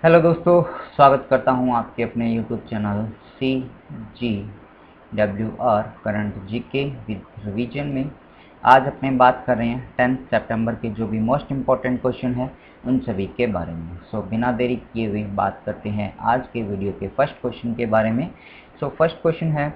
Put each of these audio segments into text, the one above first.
Hello दोस्तों, स्वागत करता हूं आपके अपने YouTube channel CGWR current GK with revision में। आज अपने बात कर रहे हैं 10 सितंबर के जो भी मोस्ट इम्पॉर्टेंट क्वेश्चन है उन सभी के बारे में। बिना देरी किए हुए बात करते हैं आज के वीडियो के फर्स्ट क्वेश्चन के बारे में। फर्स्ट क्वेश्चन है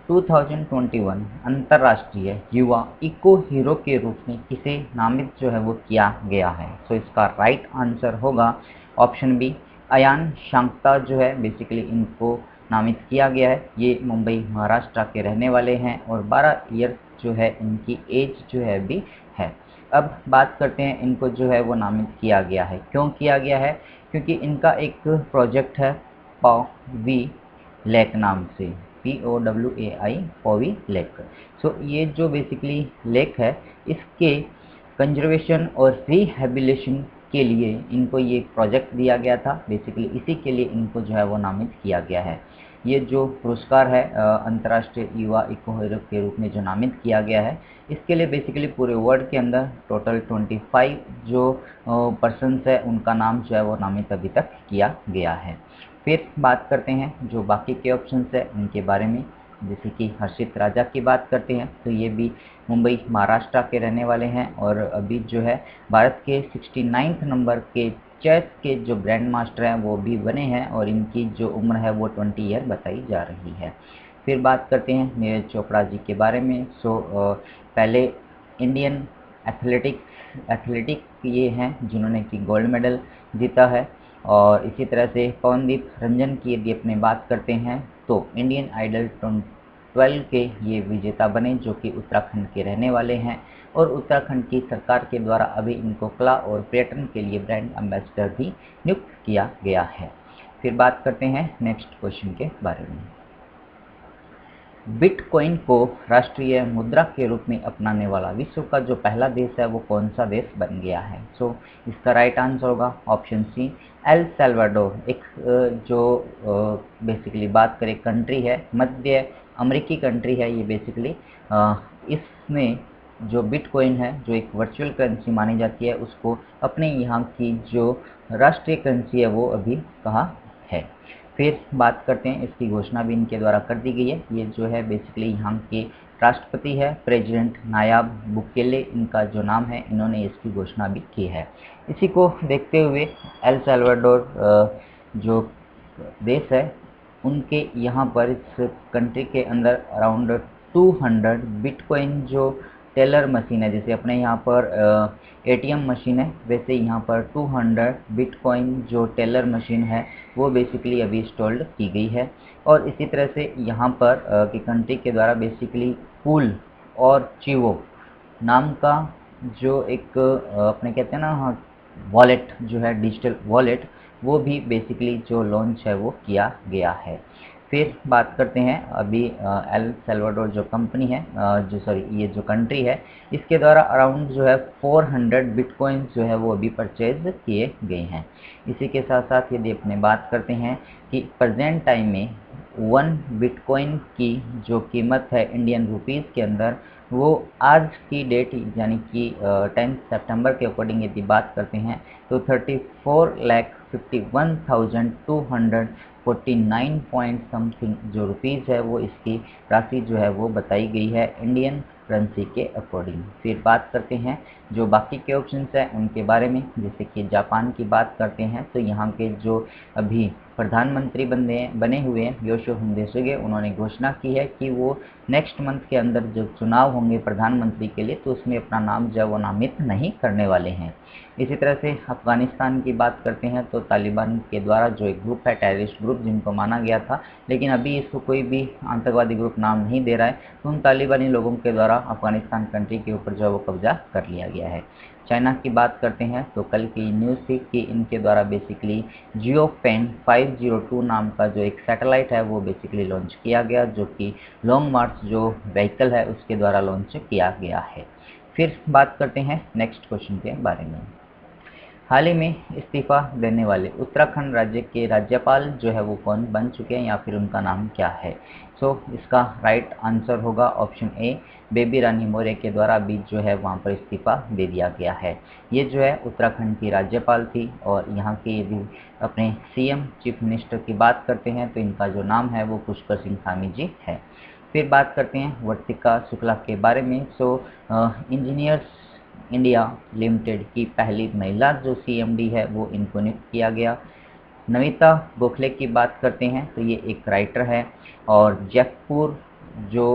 2021 अंतर्राष्ट्रीय युवा इको हीरो के रूप में किसे नामित जो है वो किया गया है। इसका राइट आंसर होगा ऑप्शन बी, अयान शांक्ता जो है बेसिकली इनको नामित किया गया है। ये मुंबई महाराष्ट्र के रहने वाले हैं और 12 ईयर जो है इनकी एज जो है अभी है। अब बात करते हैं इनको जो है वो नामित किया गया है, क्यों किया गया है? क्योंकि इनका एक प्रोजेक्ट है पॉवी लेक नाम से, POWAI पॉवी लेक। ये जो बेसिकली लेक है इसके कंजर्वेशन और रिहेबिलिटेशन के लिए इनको ये प्रोजेक्ट दिया गया था। बेसिकली इसी के लिए इनको जो है वो नामित किया गया है। ये जो पुरस्कार है अंतर्राष्ट्रीय युवा इको हीरो के रूप में जो नामित किया गया है, इसके लिए बेसिकली पूरे वर्ल्ड के अंदर टोटल 25 जो पर्सन्स है उनका नाम जो है वो नामित अभी तक किया गया है। फिर बात करते हैं जो बाकी के ऑप्शंस है उनके बारे में। जैसे कि हर्षित राजा की बात करते हैं तो ये भी मुंबई महाराष्ट्र के रहने वाले हैं और अभी जो है भारत के 69 नंबर के चेस के जो ग्रैंड मास्टर हैं वो भी बने हैं और इनकी जो उम्र है वो 20 ईयर बताई जा रही है। फिर बात करते हैं नीरज चोपड़ा जी के बारे में। पहले इंडियन एथलेटिक ये हैं जिन्होंने कि गोल्ड मेडल जीता है। और इसी तरह से पवनदीप रंजन की यदि अपने बात करते हैं तो इंडियन आइडल 12 के ये विजेता बने, जो कि उत्तराखंड के रहने वाले हैं और उत्तराखंड की सरकार के द्वारा अभी इनको कला और पर्यटन के लिए ब्रांड एम्बेसडर भी नियुक्त किया गया है। फिर बात करते हैं नेक्स्ट क्वेश्चन के बारे में। बिटकॉइन को राष्ट्रीय मुद्रा के रूप में अपनाने वाला विश्व का जो पहला देश है वो कौन सा देश बन गया है? इसका राइट आंसर होगा ऑप्शन सी, एल सल्वाडोर। एक जो बेसिकली बात करें कंट्री है, मध्य अमेरिकी कंट्री है ये बेसिकली। इसमें जो बिटकॉइन है जो एक वर्चुअल करेंसी मानी जाती है, उसको अपने यहाँ की जो राष्ट्रीय करेंसी है वो अभी कहा है। फिर बात करते हैं, इसकी घोषणा भी इनके द्वारा कर दी गई है। ये जो है बेसिकली यहाँ के राष्ट्रपति है प्रेसिडेंट नायाब बुकेले, इनका जो नाम है इन्होंने इसकी घोषणा भी की है। इसी को देखते हुए एल सल्वाडोर जो देश है उनके यहाँ पर इस कंट्री के अंदर अराउंड 200 बिटकॉइन जो टेलर मशीन है, जैसे अपने यहाँ पर ATM मशीन है वैसे यहाँ पर 200 बिटकॉइन जो टेलर मशीन है वो बेसिकली अभी इंस्टॉल्ड की गई है। और इसी तरह से यहाँ पर की कंट्री के द्वारा बेसिकली कूल और चिवो नाम का जो एक अपने कहते हैं ना वॉलेट जो है डिजिटल वॉलेट, वो भी बेसिकली जो लॉन्च है वो किया गया है। फिर बात करते हैं अभी एल सल्वाडोर जो कंपनी है ये जो कंट्री है इसके द्वारा अराउंड जो है 400 बिटकॉइन जो है वो अभी परचेज किए गए हैं। इसी के साथ साथ यदि अपने बात करते हैं कि प्रेजेंट टाइम में 1 बिटकॉइन की जो कीमत है इंडियन रुपीज़ के अंदर, वो आज की डेट यानी कि 10 सितंबर के अकॉर्डिंग यदि बात करते हैं तो 34,51,249 पॉइंट समथिंग जो रुपीज़ है वो इसकी राशि जो है वो बताई गई है इंडियन करेंसी के अकॉर्डिंग। फिर बात करते हैं जो बाकी के ऑप्शंस हैं उनके बारे में। जैसे कि जापान की बात करते हैं तो यहाँ के जो अभी प्रधानमंत्री बने हुए हैं योशिहिदे सुगा, उन्होंने घोषणा की है कि वो नेक्स्ट मंथ के अंदर जो चुनाव होंगे प्रधानमंत्री के लिए तो उसमें अपना नाम जो है वो नामित नहीं करने वाले हैं। इसी तरह से अफगानिस्तान की बात करते हैं तो तालिबान के द्वारा जो एक ग्रुप है टेररिस्ट ग्रुप जिनको माना गया था, लेकिन अभी इसको कोई भी आतंकवादी ग्रुप नाम नहीं दे रहा है, तो उन तालिबानी लोगों के द्वारा अफगानिस्तान कंट्री के ऊपर जो है वो कब्जा कर लिया गया है। चाइना की बात करते हैं तो कल की न्यूज़ थी कि इनके द्वारा बेसिकली जियोफेन 502 नाम का जो एक सैटेलाइट है वो बेसिकली लॉन्च किया गया, जो कि लॉन्ग मार्च जो व्हीकल है उसके द्वारा लॉन्च किया गया है। फिर बात करते हैं नेक्स्ट क्वेश्चन के बारे में। हाल ही में इस्तीफा देने वाले उत्तराखंड राज्य के राज्यपाल जो है वो कौन बन चुके हैं या फिर उनका नाम क्या है। इसका राइट आंसर होगा ऑप्शन ए, बेबी रानी मौर्य के द्वारा अभी जो है वहाँ पर इस्तीफा दे दिया गया है। ये जो है उत्तराखंड की राज्यपाल थी और यहाँ के यदि अपने सीएम चीफ मिनिस्टर की बात करते हैं तो इनका जो नाम है वो पुष्कर सिंह धामी जी है। फिर बात करते हैं वर्तिका शुक्ला के बारे में। इंजीनियर्स इंडिया लिमिटेड की पहली महिला जो सीएमडी है वो इनको नियुक्त किया गया। नमिता गोखले की बात करते हैं तो ये एक राइटर है और जयपुर जो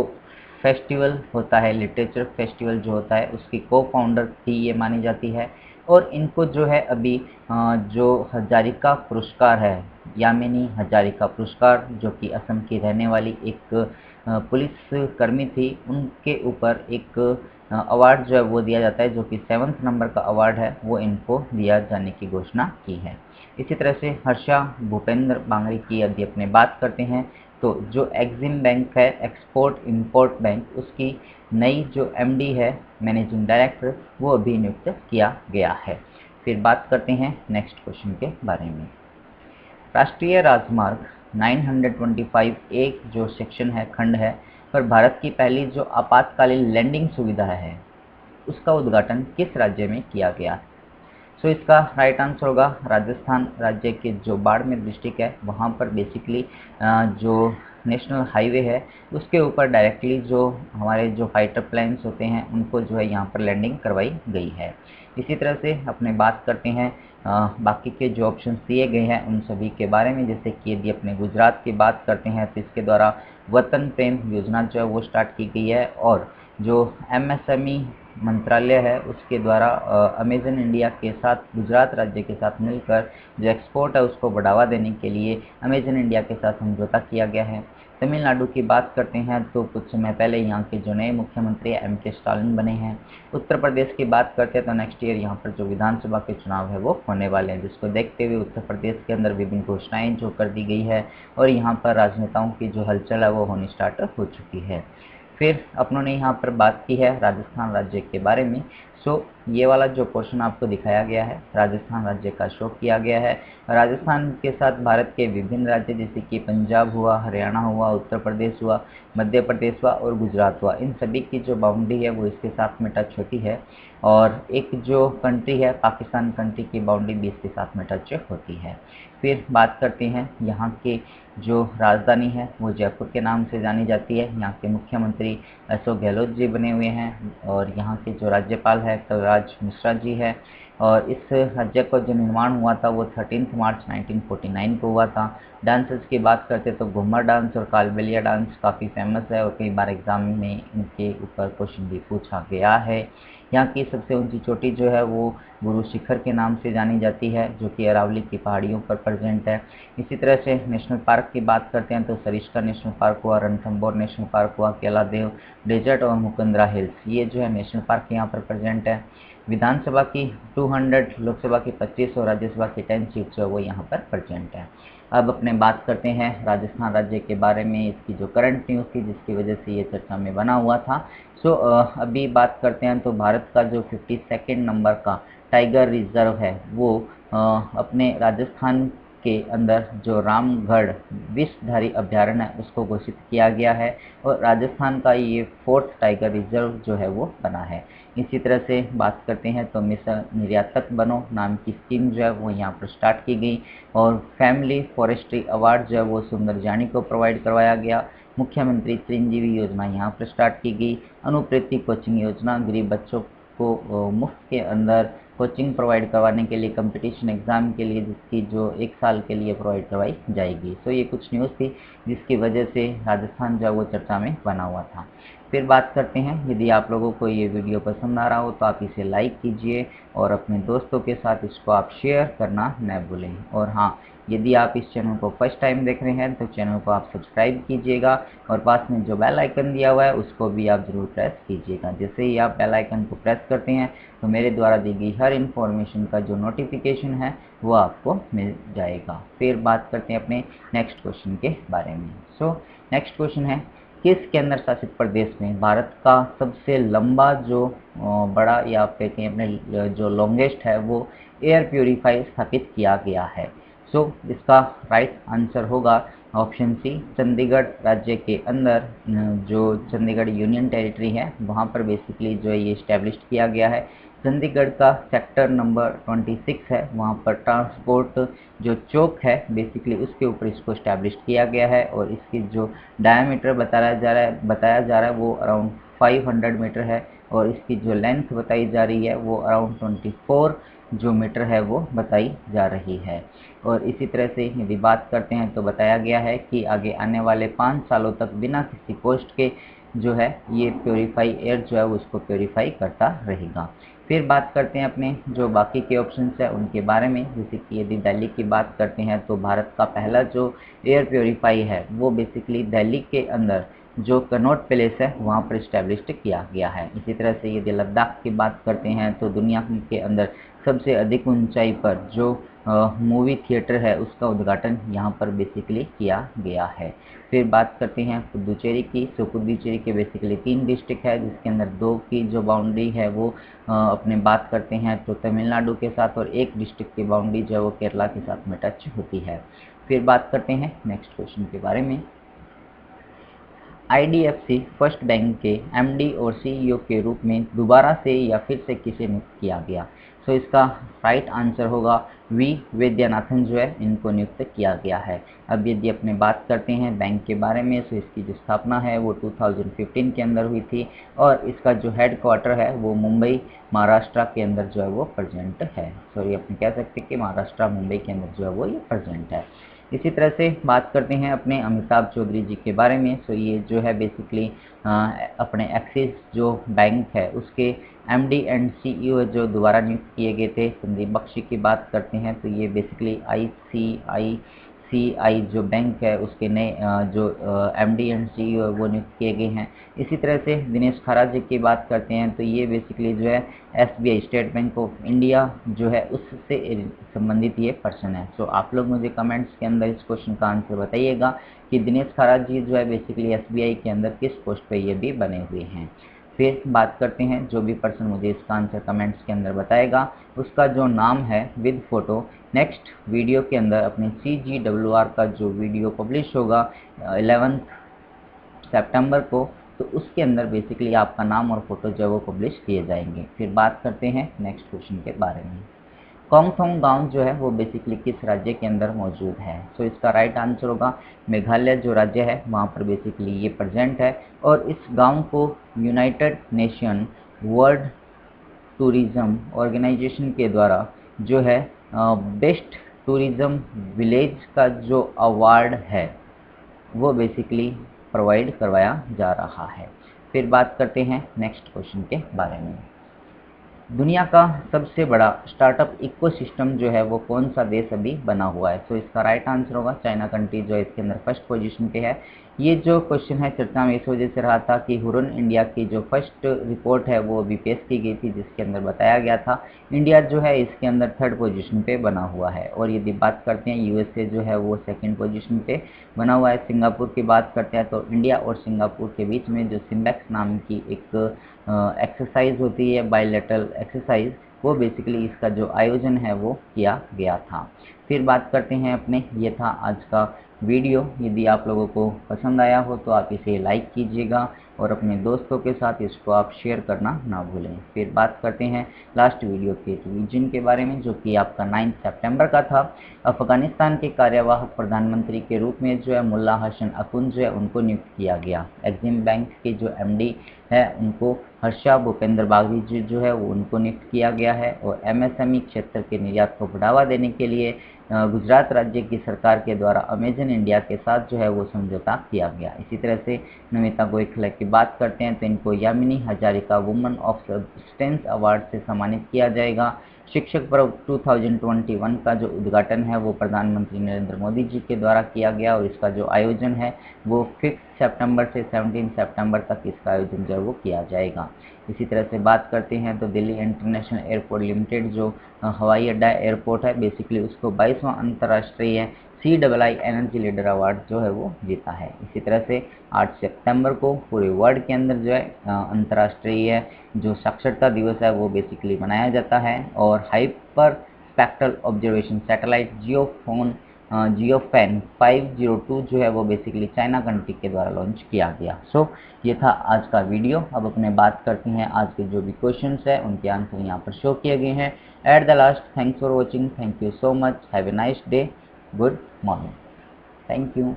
फेस्टिवल होता है, लिटरेचर फेस्टिवल जो होता है, उसकी को फाउंडर थी ये मानी जाती है। और इनको जो है अभी जो हजारिका पुरस्कार है, यामिनी हजारिका पुरस्कार, जो कि असम की रहने वाली एक पुलिस कर्मी थी, उनके ऊपर एक अवार्ड जो है वो दिया जाता है, जो कि 7th नंबर का अवार्ड है, वो इनको दिया जाने की घोषणा की है। इसी तरह से हर्षा भूपेंद्र बांगरी की यदि अपने बात करते हैं तो जो एक्सिम बैंक है, एक्सपोर्ट इंपोर्ट बैंक, उसकी नई जो एमडी है, मैनेजिंग डायरेक्टर, वो अभी नियुक्त किया गया है। फिर बात करते हैं नेक्स्ट क्वेश्चन के बारे में। राष्ट्रीय राजमार्ग 925 एक जो सेक्शन है, खंड है, पर भारत की पहली जो आपातकालीन लैंडिंग सुविधा है, उसका उद्घाटन किस राज्य में किया गया। इसका राइट आंसर होगा राजस्थान राज्य के जो बाड़मेर डिस्ट्रिक्ट है, वहाँ पर बेसिकली जो नेशनल हाईवे है उसके ऊपर डायरेक्टली जो हमारे जो फाइटर प्लेन्स होते हैं उनको जो है यहाँ पर लैंडिंग करवाई गई है। इसी तरह से अपने बात करते हैं बाकी के जो ऑप्शन दिए गए हैं उन सभी के बारे में। जैसे कि यदि अपने गुजरात की बात करते हैं तो इसके द्वारा वतन प्रेम योजना जो है वो स्टार्ट की गई है और जो एमएसएमई मंत्रालय है उसके द्वारा अमेजन इंडिया के साथ, गुजरात राज्य के साथ मिलकर जो एक्सपोर्ट है उसको बढ़ावा देने के लिए अमेजन इंडिया के साथ समझौता किया गया है। तमिलनाडु की बात करते हैं तो कुछ समय पहले यहाँ के जो नए मुख्यमंत्री एम.के. स्टालिन बने हैं। उत्तर प्रदेश की बात करते हैं तो नेक्स्ट ईयर यहाँ पर जो विधानसभा के चुनाव है वो होने वाले हैं, जिसको देखते हुए उत्तर प्रदेश के अंदर विभिन्न घोषणाएं जो कर दी गई है और यहाँ पर राजनेताओं की जो हलचल है वो होनी स्टार्ट हो चुकी है। फिर अपनों ने यहाँ पर बात की है राजस्थान राज्य के बारे में। ये वाला जो पोर्शन आपको दिखाया गया है, राजस्थान राज्य का शो किया गया है। राजस्थान के साथ भारत के विभिन्न राज्य जैसे कि पंजाब हुआ, हरियाणा हुआ, उत्तर प्रदेश हुआ, मध्य प्रदेश हुआ और गुजरात हुआ, इन सभी की जो बाउंड्री है वो इसके साथ में टच होती है। और एक जो कंट्री है पाकिस्तान कंट्री की बाउंड्री भी इसके साथ में टच होती है। फिर बात करते हैं यहाँ के जो राजधानी है वो जयपुर के नाम से जानी जाती है। यहाँ के मुख्यमंत्री अशोक गहलोत जी बने हुए हैं और यहाँ के जो राज्यपाल है कलराज मिश्रा जी है। और इस राज्य का जो निर्माण हुआ था वो 13 मार्च 1949 को हुआ था। डांसेस की बात करते तो घूमर डांस और कालबेलिया डांस काफ़ी फेमस है और कई बार एग्जाम में इनके ऊपर क्वेश्चन भी पूछा गया है। यहाँ की सबसे ऊंची चोटी जो है वो गुरु शिखर के नाम से जानी जाती है, जो कि अरावली की पहाड़ियों पर प्रेजेंट है। इसी तरह से नेशनल पार्क की बात करते हैं तो सरिस्का नेशनल पार्क हुआ, रणथंभौर नेशनल पार्क हुआ, केलादेव डेजर्ट और मुकुंदरा हिल्स, ये जो है नेशनल पार्क यहाँ पर प्रेजेंट है। विधानसभा की 200, लोकसभा की 25 और राज्यसभा की 10 सीट जो है वो यहाँ पर प्रेजेंट है। अब अपने बात करते हैं राजस्थान राज्य के बारे में, इसकी जो करंट न्यूज़ थी जिसकी वजह से ये चर्चा में बना हुआ था। अभी बात करते हैं तो भारत का जो 52nd नंबर का टाइगर रिजर्व है वो अपने राजस्थान के अंदर जो रामगढ़ विषधारी अभ्यारण्य है उसको घोषित किया गया है और राजस्थान का ये 4th टाइगर रिजर्व जो है वो बना है। इसी तरह से बात करते हैं तो मिशन निर्यातक बनो नाम की स्कीम जो है वो यहाँ पर स्टार्ट की गई और फैमिली फॉरेस्ट्री अवार्ड जो है वो सुंदर जानी को प्रोवाइड करवाया गया। मुख्यमंत्री चिरंजीवी योजना यहाँ पर स्टार्ट की गई। अनुप्रेती कोचिंग योजना गरीब बच्चों को मुफ्त के अंदर कोचिंग प्रोवाइड करवाने के लिए कंपटीशन एग्ज़ाम के लिए, जिसकी जो 1 साल के लिए प्रोवाइड करवाई जाएगी। ये कुछ न्यूज़ थी जिसकी वजह से राजस्थान जो है वो चर्चा में बना हुआ था। फिर बात करते हैं, यदि आप लोगों को ये वीडियो पसंद आ रहा हो तो आप इसे लाइक कीजिए और अपने दोस्तों के साथ इसको आप शेयर करना न भूलें। और हाँ, यदि आप इस चैनल को फर्स्ट टाइम देख रहे हैं तो चैनल को आप सब्सक्राइब कीजिएगा और पास में जो बेल आइकन दिया हुआ है उसको भी आप ज़रूर प्रेस कीजिएगा। जैसे ही आप बेल आइकन को प्रेस करते हैं तो मेरे द्वारा दी गई हर इन्फॉर्मेशन का जो नोटिफिकेशन है वो आपको मिल जाएगा। फिर बात करते हैं अपने नेक्स्ट क्वेश्चन के बारे में। नेक्स्ट क्वेश्चन है, किस केंद्र शासित प्रदेश में भारत का सबसे लंबा जो बड़ा या आप कहें अपने जो लॉन्गेस्ट है वो एयर प्योरीफायर स्थापित किया गया है? सो इसका राइट आंसर होगा ऑप्शन सी, चंडीगढ़ राज्य के अंदर जो चंडीगढ़ यूनियन टेरिटरी है वहाँ पर बेसिकली जो है ये इस्टेब्लिश किया गया है। चंडीगढ़ का सेक्टर नंबर 26 है, वहाँ पर ट्रांसपोर्ट जो चौक है बेसिकली उसके ऊपर इसको इस्टेब्लिश किया गया है और इसकी जो डायमीटर बताया जा रहा है वो अराउंड 500 मीटर है और इसकी जो लेंथ बताई जा रही है वो अराउंड 24 जो मीटर है वो बताई जा रही है। और इसी तरह से यदि बात करते हैं तो बताया गया है कि आगे आने वाले 5 सालों तक बिना किसी कॉस्ट के जो है ये प्योरीफाई एयर जो है उसको प्योरीफाई करता रहेगा। फिर बात करते हैं अपने जो बाकी के ऑप्शंस है उनके बारे में। जैसे कि यदि दिल्ली की बात करते हैं तो भारत का पहला जो एयर प्योरीफाई है वो बेसिकली दिल्ली के अंदर जो कनॉट पैलेस है वहाँ पर इस्टेब्लिश्ड किया गया है। इसी तरह से यदि लद्दाख की बात करते हैं तो दुनिया के अंदर सबसे अधिक ऊंचाई पर जो मूवी थिएटर है उसका उद्घाटन यहाँ पर बेसिकली किया गया है। फिर बात करते हैं पुदुचेरी की। तो पुदुचेरी के बेसिकली 3 डिस्ट्रिक्ट है जिसके अंदर 2 की जो बाउंड्री है वो अपने बात करते हैं तो तमिलनाडु के साथ और 1 डिस्ट्रिक्ट की बाउंड्री जो है वो केरला के साथ में टच होती है। फिर बात करते हैं नेक्स्ट क्वेश्चन के बारे में। IDFC फर्स्ट बैंक के MD और CEO के रूप में दोबारा से या फिर से किसे नियुक्त किया गया? सो इसका राइट आंसर होगा वी वैद्यनाथन जो है इनको नियुक्त किया गया है। अब यदि अपने बात करते हैं बैंक के बारे में तो इसकी जो स्थापना है वो 2015 के अंदर हुई थी और इसका जो हेड क्वार्टर है वो मुंबई महाराष्ट्र के अंदर जो है वो प्रेजेंट है। सॉरी अपने कह सकते हैं कि महाराष्ट्र मुंबई के अंदर जो है वो ये प्रेजेंट है। इसी तरह से बात करते हैं अपने अमिताभ चौधरी जी के बारे में। सो ये जो है बेसिकली अपने एक्सिस जो बैंक है उसके MD एंड CEO जो दोबारा नियुक्त किए गए थे। संदीप बख्शी की बात करते हैं तो ये बेसिकली ICICI जो बैंक है उसके नए जो MD एंड CEO वो नियुक्त किए गए हैं। इसी तरह से दिनेश खरा जी की बात करते हैं तो ये बेसिकली जो है SBI state bank of India जो है उससे संबंधित ये पर्सन है। तो आप लोग मुझे कमेंट्स के अंदर इस क्वेश्चन का आंसर बताइएगा कि दिनेश खरा जी जो है बेसिकली SBI के अंदर किस पोस्ट पे ये भी बने हुए हैं। फिर बात करते हैं जो भी पर्सन मुझे इसका आंसर कमेंट्स के अंदर बताएगा उसका जो नाम है विद फोटो नेक्स्ट वीडियो के अंदर अपने CGWR का जो वीडियो पब्लिश होगा 11 सितंबर को तो उसके अंदर बेसिकली आपका नाम और फोटो जो है वो पब्लिश किए जाएंगे। फिर बात करते हैं नेक्स्ट क्वेश्चन के बारे में। कोंगथोंग गांव जो है वो बेसिकली किस राज्य के अंदर मौजूद है? सो इसका राइट आंसर होगा मेघालय जो राज्य है वहाँ पर बेसिकली ये प्रेजेंट है और इस गांव को United Nation World Tourism Organization के द्वारा जो है बेस्ट टूरिज्म विलेज का जो अवार्ड है वो बेसिकली प्रोवाइड करवाया जा रहा है। फिर बात करते हैं नेक्स्ट क्वेश्चन के बारे में। दुनिया का सबसे बड़ा स्टार्टअप इकोसिस्टम जो है वो कौन सा देश अभी बना हुआ है? तो इसका राइट आंसर होगा चाइना कंट्री जो इसके अंदर फर्स्ट पोजीशन पे है। ये जो क्वेश्चन है चर्चा में इस वजह से रहा था कि हुरन इंडिया की जो फर्स्ट रिपोर्ट है वो अभी पेश की गई थी जिसके अंदर बताया गया था इंडिया जो है इसके अंदर थर्ड पोजीशन पे बना हुआ है। और यदि बात करते हैं USA जो है वो सेकेंड पोजीशन पे बना हुआ है। सिंगापुर की बात करते हैं तो इंडिया और सिंगापुर के बीच में जो सिम्बेक्स नाम की एक एक्सरसाइज होती है बायलैटरल एक्सरसाइज वो बेसिकली इसका जो आयोजन है वो किया गया था। फिर बात करते हैं अपने ये था आज का वीडियो। यदि आप लोगों को पसंद आया हो तो आप इसे लाइक कीजिएगा और अपने दोस्तों के साथ इसको आप शेयर करना ना भूलें। फिर बात करते हैं लास्ट वीडियो के रिवीजन के बारे में जो कि आपका 9 सितंबर का था। अफगानिस्तान के कार्यवाहक प्रधानमंत्री के रूप में जो है मुल्ला हसन अकुन जो है उनको नियुक्त किया गया। एग्जिम बैंक के जो MD है उनको हर्षा भूपेंद्र बागरी जी जो है वो उनको नियुक्त किया गया है। और MSME क्षेत्र के निर्यात को बढ़ावा देने के लिए गुजरात राज्य की सरकार के द्वारा अमेजन इंडिया के साथ जो है वो समझौता किया गया। इसी तरह से नमिता गोखले की बात करते हैं तो इनको Yamini Hazarika woman of substance award से सम्मानित किया जाएगा। शिक्षक पर्व 2021 का जो उद्घाटन है वो प्रधानमंत्री नरेंद्र मोदी जी के द्वारा किया गया और इसका जो आयोजन है वो 5 सितंबर से 17 सितंबर तक इसका आयोजन जो है वो किया जाएगा। इसी तरह से बात करते हैं तो दिल्ली इंटरनेशनल एयरपोर्ट लिमिटेड जो हवाई अड्डा एयरपोर्ट है बेसिकली उसको 22वां अंतर्राष्ट्रीय CII एनर्जी लीडर अवार्ड जो है वो जीता है। इसी तरह से 8 सितंबर को पूरे वर्ल्ड के अंदर जो है अंतर्राष्ट्रीय जो साक्षरता दिवस है वो बेसिकली मनाया जाता है। और हाइपर स्पेक्ट्रल ऑब्जर्वेशन सैटेलाइट जियोफैन 502 जो है वो बेसिकली चाइना कंट्री के द्वारा लॉन्च किया गया। सो ये था आज का वीडियो। अब अपने बात करते हैं आज के जो भी क्वेश्चंस है उनके आंसर यहाँ पर शो किए गए हैं। At the last, thanks for watching, thank you so much, have a nice day, good morning, thank you.